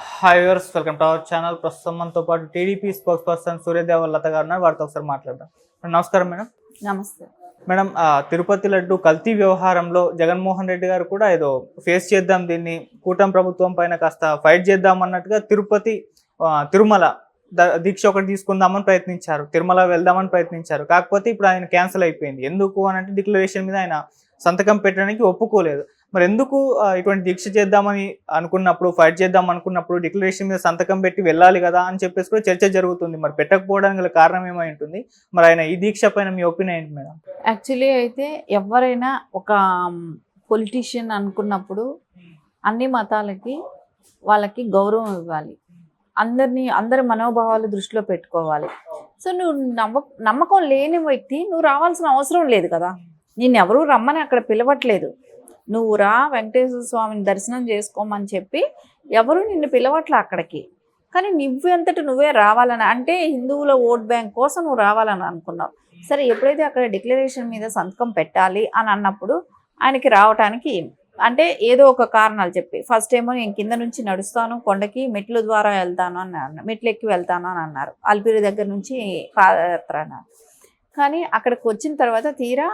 Hi viewers, welcome to our channel. ప్రస్తుతం మనతో పాటు టీడీపీ స్పోక్స్ పర్సన్ సూర్యదేవర్ లత గారు ఉన్నారు. వారితో ఒకసారి మాట్లాడదాం. నమస్కారం మేడం. నమస్తే మేడం, తిరుపతి లడ్డు కల్తీ వ్యవహారంలో జగన్మోహన్ రెడ్డి గారు కూడా ఏదో ఫేస్ చేద్దాం, దీన్ని కూటమి ప్రభుత్వం పైన కాస్త ఫైట్ చేద్దాం అన్నట్టుగా తిరుమల దీక్ష ఒకటి తీసుకుందామని ప్రయత్నించారు, తిరుమల వెళ్దామని ప్రయత్నించారు. కాకపోతే ఇప్పుడు ఆయన క్యాన్సిల్ అయిపోయింది. ఎందుకు అని అంటే డిక్లరేషన్ మీద ఆయన సంతకం పెట్టడానికి ఒప్పుకోలేదు. మరి ఎందుకు ఇటువంటి దీక్ష చేద్దామని అనుకున్నప్పుడు, ఫైట్ చేద్దాం అనుకున్నప్పుడు డిక్లరేషన్ మీద సంతకం పెట్టి వెళ్ళాలి కదా అని చెప్పేసి కూడా చర్చ జరుగుతుంది. మరి పెట్టకపోవడానికి గల కారణం ఏమై ఉంటుంది? మరి ఆయన ఈ దీక్ష పైన మీ ఒపీనియన్ ఏంటి మేడం? యాక్చువల్లీ అయితే ఎవరైనా ఒక పొలిటీషియన్ అనుకున్నప్పుడు అన్ని మతాలకి వాళ్ళకి గౌరవం ఇవ్వాలి, అందరి మనోభావాలు దృష్టిలో పెట్టుకోవాలి. సో నువ్వు నమ్మకం లేని వ్యక్తి నువ్వు రావాల్సిన అవసరం లేదు కదా. నిన్నెవరూ రమ్మని అక్కడ పిలవట్లేదు. నువ్వు రా వెంకటేశ్వర స్వామిని దర్శనం చేసుకోమని చెప్పి ఎవరు నిన్ను పిలవట్లే అక్కడికి. కానీ నువ్వెంతటి నువ్వే రావాలని, అంటే హిందువుల ఓట్ బ్యాంక్ కోసం నువ్వు రావాలని అనుకున్నావు. సరే, ఎప్పుడైతే అక్కడ డిక్లరేషన్ మీద సంతకం పెట్టాలి అని అన్నప్పుడు ఆయనకి రావటానికి అంటే ఏదో ఒక కారణాలు చెప్పి, ఫస్ట్ ఏమో నేను కింద నుంచి నడుస్తాను, కొండకి మెట్ల ద్వారా వెళ్తాను అని అన్నారు, మెట్లు ఎక్కి వెళ్తాను అని అన్నారు, అల్పిరి దగ్గర నుంచి పాదయాత్ర అన్నారు. కానీ అక్కడికి వచ్చిన తర్వాత తీరా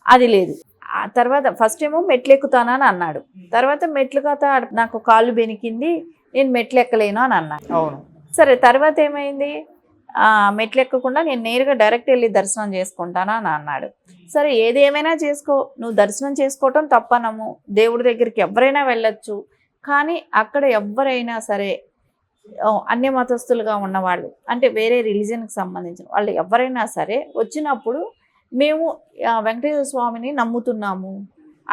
అది లేదు. ఆ తర్వాత ఫస్ట్ ఏమో మెట్లు ఎక్కుతానని అన్నాడు, తర్వాత మెట్లు కథ నాకు కాళ్ళు బెనికింది, నేను మెట్లు ఎక్కలేను అని అన్నాడు. అవును, సరే, తర్వాత ఏమైంది, మెట్లు ఎక్కకుండా నేను నేరుగా డైరెక్ట్ వెళ్ళి దర్శనం చేసుకుంటాను అని అన్నాడు. సరే, ఏది ఏమైనా చేసుకో, నువ్వు దర్శనం చేసుకోవటం తప్పనము, దేవుడి దగ్గరికి ఎవరైనా వెళ్ళొచ్చు. కానీ అక్కడ ఎవరైనా సరే అన్య మతస్థులుగా ఉన్నవాళ్ళు, అంటే వేరే రిలీజన్కి సంబంధించిన వాళ్ళు ఎవరైనా సరే వచ్చినప్పుడు మేము వెంకటేశ్వర స్వామిని నమ్ముతున్నాము,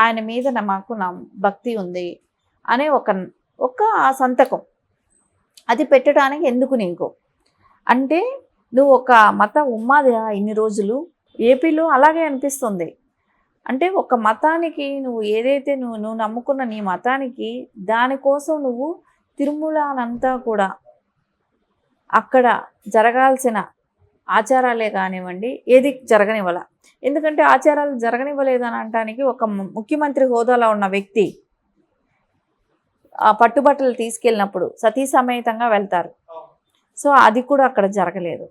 ఆయన మీద మాకు భక్తి ఉంది అనే ఒక సంతకం అది పెట్టడానికి ఎందుకు నీకు అంటే, నువ్వు ఒక మత ఉమ్మాది ఇన్ని రోజులు ఏపీలో అలాగే అనిపిస్తుంది. అంటే ఒక మతానికి నువ్వు ఏదైతే నువ్వు నమ్ముకున్న నీ మతానికి దానికోసం నువ్వు తిరుమలనంతా కూడా అక్కడ జరగాల్సిన ఆచారాలే కానివ్వండి ఏది జరగనివ్వాల. ఎందుకంటే ఆచారాలు జరగనివ్వలేదని అనటానికి ఒక ముఖ్యమంత్రి హోదాలో ఉన్న వ్యక్తి ఆ పట్టుబట్టలు తీసుకెళ్ళినప్పుడు సతీ సమేతంగా వెళ్తారు. సో అది కూడా అక్కడ జరగలేదు.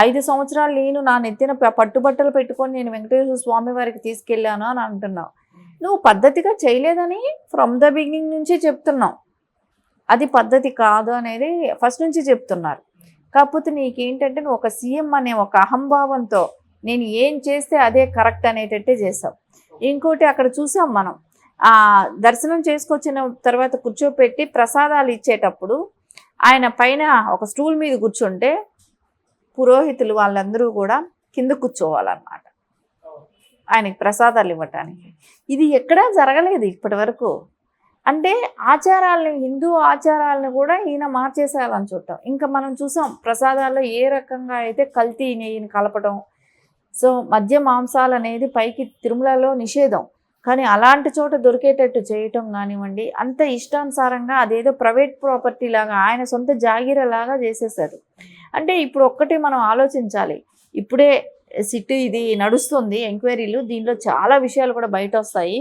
5 సంవత్సరాలు నేను నా నెత్తిన పట్టుబట్టలు పెట్టుకొని నేను వెంకటేశ్వర స్వామి వారికి తీసుకెళ్ళాను అని అంటున్నావు. నువ్వు పద్ధతిగా చేయలేదని ఫ్రమ్ ద బిగినింగ్ నుంచి చెప్తున్నావు. అది పద్ధతి కాదు అనేది ఫస్ట్ నుంచి చెప్తున్నారు. కాకపోతే నీకేంటంటే నువ్వు ఒక సీఎం అనే ఒక అహంభావంతో నేను ఏం చేస్తే అదే కరెక్ట్ అనేటట్టే చేసావు. ఇంకోటి అక్కడ చూసాం మనం, దర్శనం చేసుకొచ్చిన తర్వాత కూర్చోపెట్టి ప్రసాదాలు ఇచ్చేటప్పుడు ఆయన పైన ఒక స్టూల్ మీద కూర్చుంటే పురోహితులు వాళ్ళందరూ కూడా కింద కూర్చోవాలన్నమాట ఆయనకి ప్రసాదాలు ఇవ్వటానికి. ఇది ఎక్కడా జరగలేదు ఇప్పటి వరకు. అంటే ఆచారాలని, హిందూ ఆచారాలను కూడా ఈయన మార్చేసేయాలని చూడటం. ఇంకా మనం చూసాం ప్రసాదాల్లో ఏ రకంగా అయితే కల్తీ నెయ్యిని కలపడం. సో మద్య మాంసాలు అనేది పైకి తిరుమలలో నిషేధం, కానీ అలాంటి చోట దొరికేటట్టు చేయటం కానివ్వండి, అంత ఇష్టానుసారంగా అదేదో ప్రైవేట్ ప్రాపర్టీ లాగా ఆయన సొంత జాగీరలాగా చేసేసారు. అంటే ఇప్పుడు ఒక్కటి మనం ఆలోచించాలి, ఇప్పుడే సిట్ ఇది నడుస్తుంది ఎంక్వైరీలు, దీనిలో చాలా విషయాలు కూడా బయట వస్తాయి.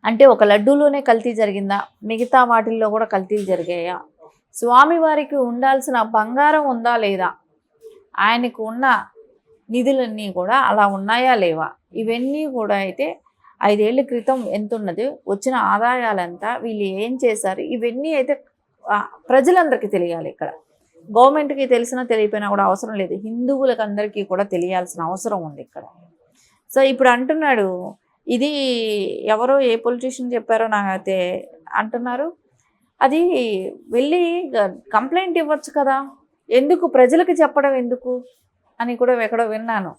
అంటే ఒక లడ్డూలోనే కల్తీ జరిగిందా, మిగతా వాటిల్లో కూడా కల్తీలు జరిగాయా, స్వామివారికి ఉండాల్సిన బంగారం ఉందా లేదా, ఆయనకు ఉన్న నిధులన్నీ కూడా అలా ఉన్నాయా లేవా, ఇవన్నీ కూడా అయితే 5 ఏళ్ల క్రితం ఎంత ఉన్నది, వచ్చిన ఆదాయాలంతా వీళ్ళు ఏం చేశారు, ఇవన్నీ అయితే ప్రజలందరికీ తెలియాలి. ఇక్కడ గవర్నమెంట్కి తెలిసినా తెలియపోయినా కూడా అవసరం లేదు, హిందువులకు అందరికీ కూడా తెలియాల్సిన అవసరం ఉంది ఇక్కడ. సో ఇప్పుడు అంటున్నాడు, ఇది ఎవరో ఏ పొలిటీషియన్ చెప్పారో నాకైతే అంటున్నారు, అది వెళ్ళి కంప్లైంట్ ఇవ్వచ్చు కదా, ఎందుకు ప్రజలకు చెప్పడం ఎందుకు అని కూడా ఎక్కడో విన్నాను.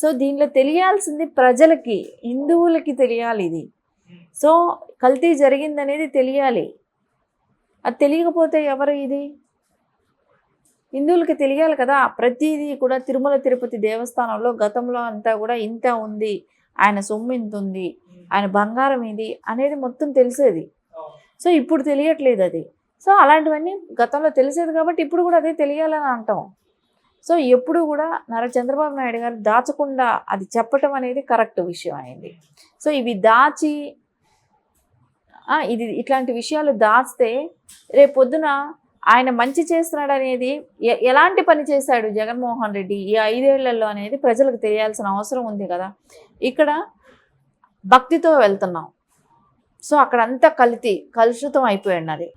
సో దీనిలో తెలియాల్సింది ప్రజలకి, హిందువులకి తెలియాలి ఇది. సో కల్తీ జరిగిందనేది తెలియాలి. అది తెలియకపోతే ఎవరు, ఇది హిందువులకి తెలియాలి కదా. ప్రతిదీ కూడా తిరుమల తిరుపతి దేవస్థానంలో గతంలో అంతా కూడా ఇంత ఉంది, ఆయన సొమ్ము ఇంత ఉంది, ఆయన బంగారం ఇది అనేది మొత్తం తెలిసేది. సో ఇప్పుడు తెలియట్లేదు అది. సో అలాంటివన్నీ గతంలో తెలిసేది కాబట్టి ఇప్పుడు కూడా అదే తెలియాలని అంటాం. సో ఎప్పుడు కూడా చంద్రబాబు నాయుడు గారు దాచకుండా అది చెప్పటం అనేది కరెక్ట్ విషయం అయింది. సో ఇవి దాచి ఇది ఇట్లాంటి విషయాలు దాస్తే రేపు పొద్దున ఆయన మంచి చేస్తున్నాడు అనేది ఎలాంటి పని చేశాడు జగన్మోహన్ రెడ్డి ఈ 5 ఏళ్లలో అనేది ప్రజలకు తెలియాల్సిన అవసరం ఉంది కదా. ఇక్కడ భక్తితో వెళ్తున్నాం, సో అక్కడ అంతా కలుషితం అయిపోయింది అది.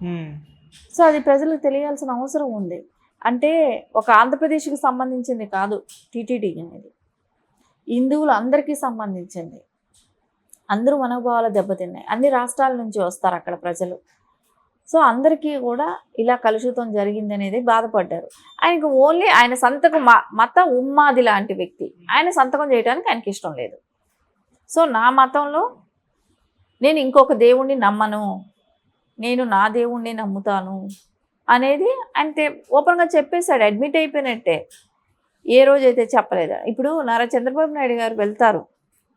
సో అది ప్రజలకు తెలియాల్సిన అవసరం ఉంది. అంటే ఒక ఆంధ్రప్రదేశ్కి సంబంధించింది కాదు టీటీడీ అనేది, హిందువులు అందరికీ సంబంధించింది. అందరూ మనోభావాలు దెబ్బతిన్నాయి. అన్ని రాష్ట్రాల నుంచి వస్తారు అక్కడ ప్రజలు. సో అందరికీ కూడా ఇలా కలుషితం జరిగింది అనేది బాధపడ్డారు. ఆయనకు ఓన్లీ ఆయన సంతకం మత ఉమ్మాది లాంటి వ్యక్తి, ఆయన సంతకం చేయడానికి ఆయనకి ఇష్టం లేదు. సో నా మతంలో నేను ఇంకొక దేవుణ్ణి నమ్మను, నేను నా దేవుణ్ణి నమ్ముతాను అనేది అంటే ఓపెన్గా చెప్పేశాడు, అడ్మిట్ అయిపోయినట్టే. ఏ రోజైతే చెప్పలేదా. ఇప్పుడు నారా చంద్రబాబు నాయుడు గారు వెళ్తారు,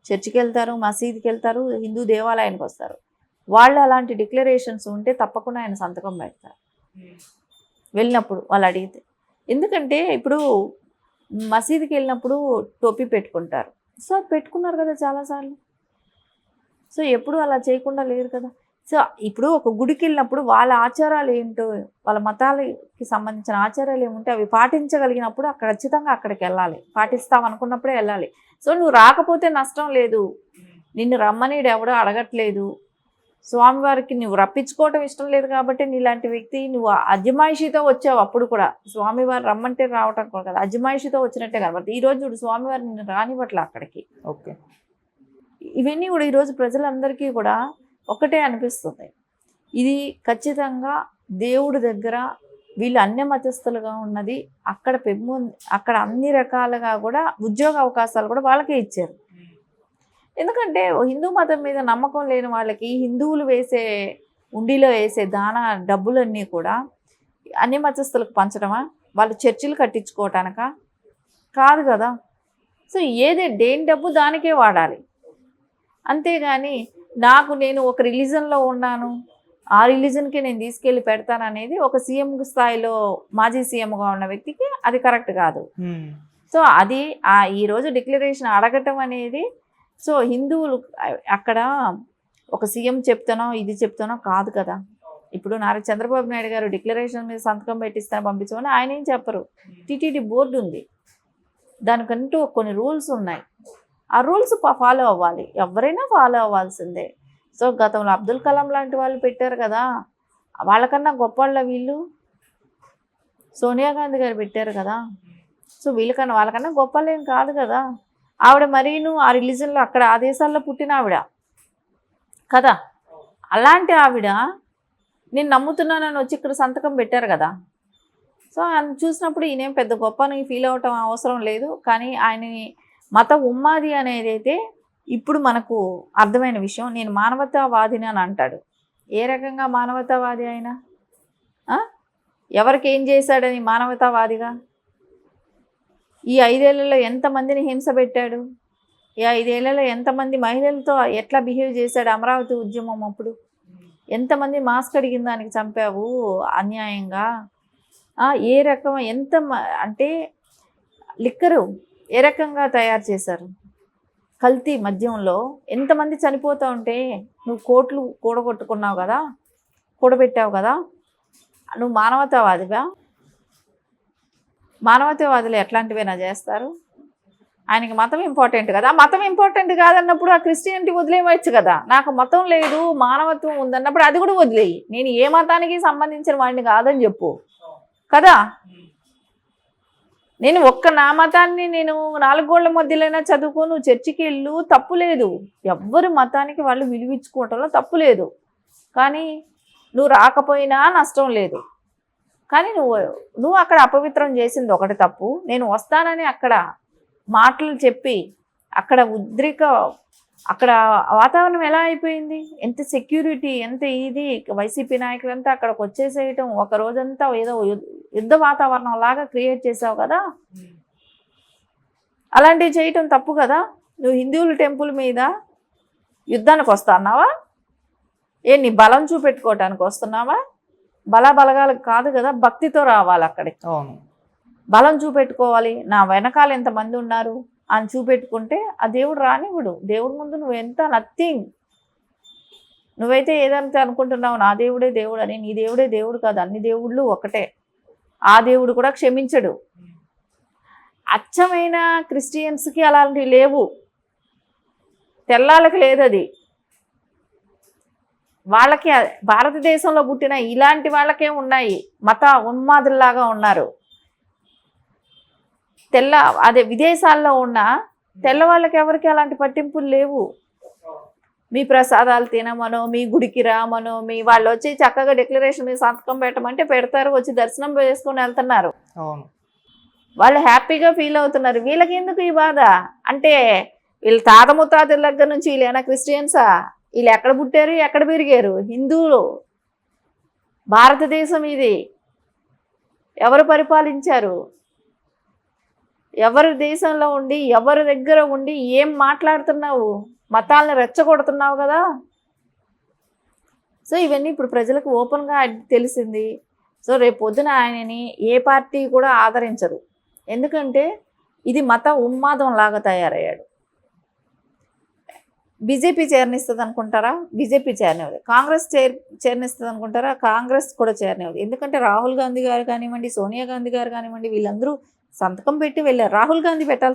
చర్చికి వెళ్తారు, మసీదుకి వెళ్తారు, హిందూ దేవాలయానికి వస్తారు. వాళ్ళు అలాంటి డిక్లరేషన్స్ ఉంటే తప్పకుండా ఆయన సంతకం పెడతారు వెళ్ళినప్పుడు వాళ్ళు అడిగితే. ఎందుకంటే ఇప్పుడు మసీదుకి వెళ్ళినప్పుడు టోపీ పెట్టుకుంటారు, సో అది పెట్టుకున్నారు కదా చాలాసార్లు. సో ఎప్పుడు అలా చేయకుండా లేరు కదా. సో ఇప్పుడు ఒక గుడికి వెళ్ళినప్పుడు వాళ్ళ ఆచారాలు ఏంటో, వాళ్ళ మతాలకి సంబంధించిన ఆచారాలు ఏముంటే అవి పాటించగలిగినప్పుడు అక్కడ ఖచ్చితంగా అక్కడికి వెళ్ళాలి, పాటిస్తాం అనుకున్నప్పుడే వెళ్ళాలి. సో నువ్వు రాకపోతే నష్టం లేదు, నిన్ను రమ్మని ఎవడో అడగట్లేదు, స్వామివారికి నువ్వు రప్పించుకోవటం ఇష్టం లేదు కాబట్టి నీలాంటి వ్యక్తి నువ్వు అజమాయిషితో వచ్చావు. అప్పుడు కూడా స్వామివారు రమ్మంటే రావటం కూడా కదా, అజమాయిషితో వచ్చినట్టే కాబట్టి ఈరోజు చూడు స్వామివారు నిన్ను రానివ్వట్లే అక్కడికి. ఓకే, ఇవన్నీ కూడా ఈరోజు ప్రజలందరికీ కూడా ఒకటే అనిపిస్తుంది, ఇది ఖచ్చితంగా దేవుడి దగ్గర వీళ్ళు అన్య మతస్థులుగా ఉన్నది. అక్కడ అక్కడ అన్ని రకాలుగా కూడా ఉద్యోగ అవకాశాలు కూడా వాళ్ళకే ఇచ్చారు. ఎందుకంటే హిందూ మతం మీద నమ్మకం లేని వాళ్ళకి హిందువులు వేసే ఉండిలో వేసే డబ్బులన్నీ కూడా అన్ని మతస్థులకు పంచడమా, వాళ్ళు చర్చిలు కట్టించుకోవటానిక కాదు కదా. సో దేని డబ్బు దానికే వాడాలి. అంతేగాని నేను ఒక రిలీజన్లో ఉన్నాను, ఆ రిలీజన్కి నేను తీసుకెళ్ళి పెడతాను అనేది ఒక సీఎం స్థాయిలో మాజీ సీఎంగా ఉన్న వ్యక్తికి అది కరెక్ట్ కాదు. సో అది ఈరోజు డిక్లరేషన్ అడగటం అనేది, సో హిందువులు అక్కడ ఒక సీఎం చెప్తానో ఇది చెప్తానో కాదు కదా. ఇప్పుడు నారా చంద్రబాబు నాయుడు గారు డిక్లరేషన్ మీద సంతకం పెట్టిస్తాను పంపించమని ఆయన ఏం చెప్పరు. టీటీడీ బోర్డు ఉంది, దానికంటూ కొన్ని రూల్స్ ఉన్నాయి, ఆ రూల్స్ ఫాలో అవ్వాలి, ఎవరైనా ఫాలో అవ్వాల్సిందే. సో గతంలో అబ్దుల్ కలాం లాంటి వాళ్ళు పెట్టారు కదా, వాళ్ళకన్నా గొప్పవాళ్ళ వీళ్ళు. సోనియా గాంధీ గారు పెట్టారు కదా, సో వాళ్ళకన్నా గొప్పవాళ్ళు ఏం కాదు కదా. ఆవిడ మరీను ఆ రిలీజన్లో అక్కడ ఆ దేశాల్లో పుట్టిన ఆవిడ కదా. అలాంటి ఆవిడ నేను నమ్ముతున్నానని వచ్చి ఇక్కడ సంతకం పెట్టారు కదా. సో ఆయన చూసినప్పుడు ఈయనేం పెద్ద గొప్పని ఫీల్ అవటం అవసరం లేదు. కానీ ఆయన మత ఉమ్మాది అనేది అయితే ఇప్పుడు మనకు అర్థమైన విషయం. నేను మానవతావాదిని అని అంటాడు. ఏ రకంగా మానవతావాది ఆయన? ఎవరికి ఏం చేశాడని మానవతావాదిగా? ఈ 5 ఏళ్లలో ఎంతమందిని హింస పెట్టాడు, ఈ 5 ఏళ్లలో ఎంతమంది మహిళలతో ఎట్లా బిహేవ్ చేశాడు. అమరావతి ఉద్యమం అప్పుడు ఎంతమంది మాస్క్ అడిగిన దానికి చంపావు అన్యాయంగా. ఏ రకం అంటే లిక్కరు ఏ రకంగా తయారు చేశారు, కల్తీ మద్యంలో ఎంతమంది చనిపోతూ ఉంటే నువ్వు కోట్లు కూడగొట్టుకున్నావు కదా, కూడబెట్టావు కదా. నువ్వు మానవతావాదిగా? మానవతావాదులు ఎట్లాంటివైనా చేస్తారు. ఆయనకి మతం ఇంపార్టెంట్ కదా. మతం ఇంపార్టెంట్ కాదన్నప్పుడు ఆ క్రిస్టియానిటీ వదిలేయవచ్చు కదా. నాకు మతం లేదు మానవత్వం ఉందన్నప్పుడు అది కూడా వదిలేయి. నేను ఏ మతానికి సంబంధించిన వాడిని కాదని చెప్పు కదా. నేను నా మతాన్ని నేను 4 గోళ్ల మధ్యలోనే చదువుకో, నువ్వు చర్చికి వెళ్ళు, తప్పు లేదు. ఎవ్వరు మతానికి వాళ్ళు విలువించుకోవటంలో తప్పు లేదు. కానీ నువ్వు రాకపోయినా నష్టం లేదు. కానీ నువ్వు అక్కడ అపవిత్రం చేసింది ఒకటి తప్పు. నేను వస్తానని అక్కడ మాటలు చెప్పి అక్కడ అక్కడ వాతావరణం ఎలా అయిపోయింది, ఎంత సెక్యూరిటీ, ఎంత ఇది. వైసీపీ నాయకులంతా అక్కడికి వచ్చేసేయటం, ఒక రోజంతా ఏదో యుద్ధ వాతావరణం లాగా క్రియేట్ చేసావు కదా. అలాంటివి చేయటం తప్పు కదా. నువ్వు హిందువుల టెంపుల్ మీద యుద్ధానికి వస్తున్నావా? నీ బలం చూపెట్టుకోవటానికి వస్తున్నావా? బలగాలకు కాదు కదా, భక్తితో రావాలి అక్కడికి. బలం చూపెట్టుకోవాలి. నా వెనకాల ఎంతమంది ఉన్నారు అని చూపెట్టుకుంటే ఆ దేవుడు రానివ్వడు. దేవుడి ముందు నువ్వు ఎంత నథింగ్. నువ్వైతే ఏదంటే అనుకుంటున్నావు నా దేవుడే దేవుడు అని, నీ దేవుడే దేవుడు కాదు, అన్ని దేవుళ్ళు ఒకటే. ఆ దేవుడు కూడా క్షమించడు. అచ్చమైన క్రిస్టియన్స్కి అలాంటివి లేవు, తెల్లాళ్ళకి లేదు అది. వాళ్ళకి భారతదేశంలో పుట్టిన ఇలాంటి వాళ్ళకే ఉన్నాయి, మత ఉన్మాదుల్లాగా ఉన్నారు. అదే విదేశాల్లో ఉన్న తెల్ల వాళ్ళకి ఎవరికి అలాంటి పట్టింపులు లేవు. మీ ప్రసాదాలు తినమనో, మీ గుడికి రామనో, మీ వాళ్ళు వచ్చి చక్కగా డిక్లరేషన్ మీద సంతకం పెట్టమంటే పెడతారు, వచ్చి దర్శనం చేసుకొని వెళ్తున్నారు. అవును. వాళ్ళు హ్యాపీగా ఫీల్ అవుతున్నారు. వీళ్ళకి ఎందుకు ఈ బాధ అంటే, వీళ్ళు తాత ముత్తాతల దగ్గర నుంచి వీళ్ళేనా క్రిస్టియన్సా? వీళ్ళు ఎక్కడ పుట్టారు, ఎక్కడ పెరిగారు? హిందువులు. భారతదేశం ఇది ఎవరు పరిపాలించారు? ఎవరి దేశంలో ఉండి, ఎవరి దగ్గర ఉండి ఏం మాట్లాడుతున్నావు? మతాలను రెచ్చగొడుతున్నావు కదా. సో ఇవన్నీ ఇప్పుడు ప్రజలకు ఓపెన్గా తెలిసింది. సో రేపు పొద్దున ఆయనని ఏ పార్టీ కూడా ఆదరించదు, ఎందుకంటే ఇది మత ఉన్మాదం లాగా తయారయ్యాడు. బీజేపీ చేరనిస్తుంది అనుకుంటారా? బీజేపీ చేరనివ్వదు. కాంగ్రెస్ చేరనిస్తుంది అనుకుంటారా? కాంగ్రెస్ కూడా చేరనివ్వదు. ఎందుకంటే రాహుల్ గాంధీ గారు కానివ్వండి, సోనియా గాంధీ గారు కానివ్వండి, వీళ్ళందరూ సంతకం పెట్టి వెళ్ళారు. రాహుల్ గాంధీ పెట్టాల్సి